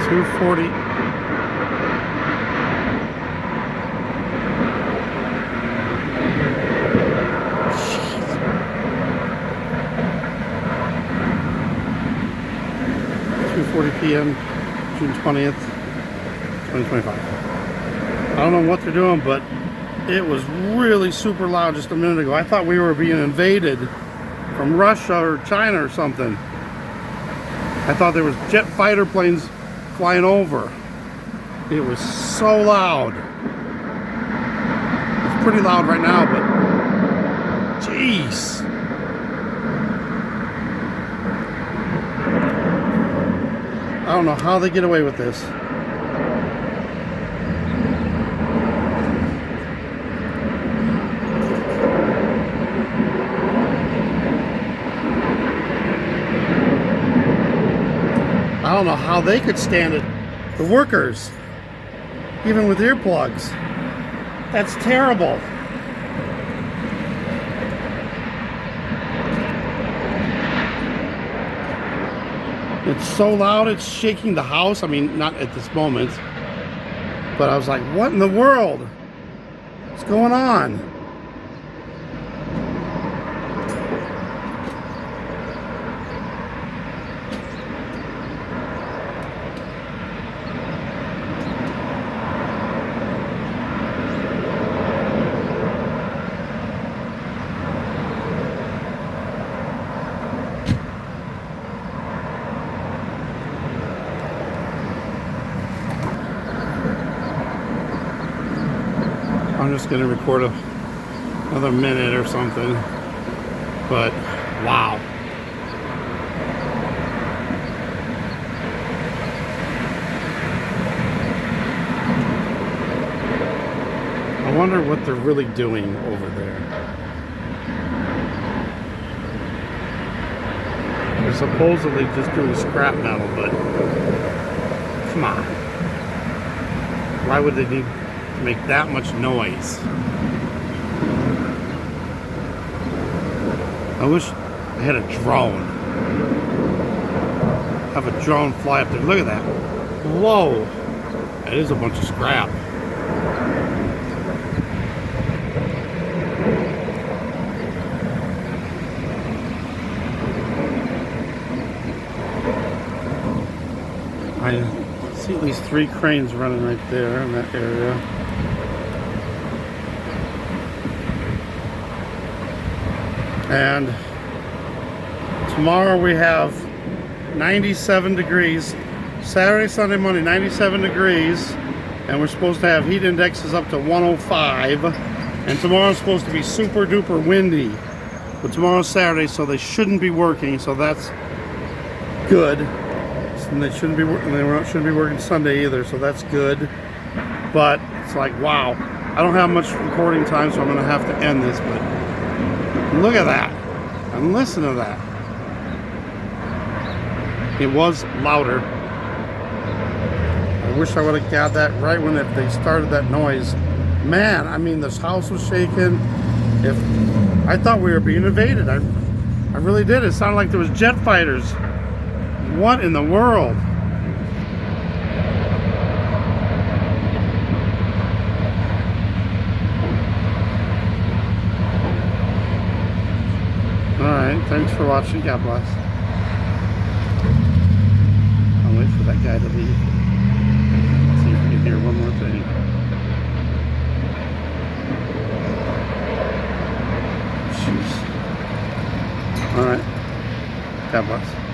240. p.m. June 20th, 2025. I don't know what they're doing, but it was really super loud just a minute ago. I thought we were being invaded from Russia or China or something. I thought there was jet fighter planes flying over. It was so loud. It's pretty loud right now, but jeez. I don't know how they get away with this. I don't know how they could stand it. The workers, even with earplugs. That's terrible. It's so loud, it's shaking the house. I mean, not at this moment, but I was like, what in the world? What's going on? I'm just going to record another minute or something, but wow. I wonder what they're really doing over there. They're supposedly just doing scrap metal, but come on. Why would they need to make that much noise? I wish I had a drone. Have a drone fly up there. Look at that. Whoa. That is a bunch of scrap. I see at least 3 cranes running right there in that area. And tomorrow we have 97 degrees. Saturday, Sunday, Monday, 97 degrees. And we're supposed to have heat indexes up to 105. And tomorrow's supposed to be super duper windy. But tomorrow's Saturday, so they shouldn't be working, so that's good. And they shouldn't be working Sunday either, so that's good. But it's like, wow, I don't have much recording time, so I'm gonna have to end this. But look at that and listen to that. It was louder. I wish I would have got that right when they started that noise. Man, I mean, this house was shaking. If I thought we were being invaded, I really did. It sounded like there was jet fighters. What in the world? Alright, thanks for watching. God bless. I'll wait for that guy to leave. Let's see if we can hear one more thing. Jeez. Alright. God bless.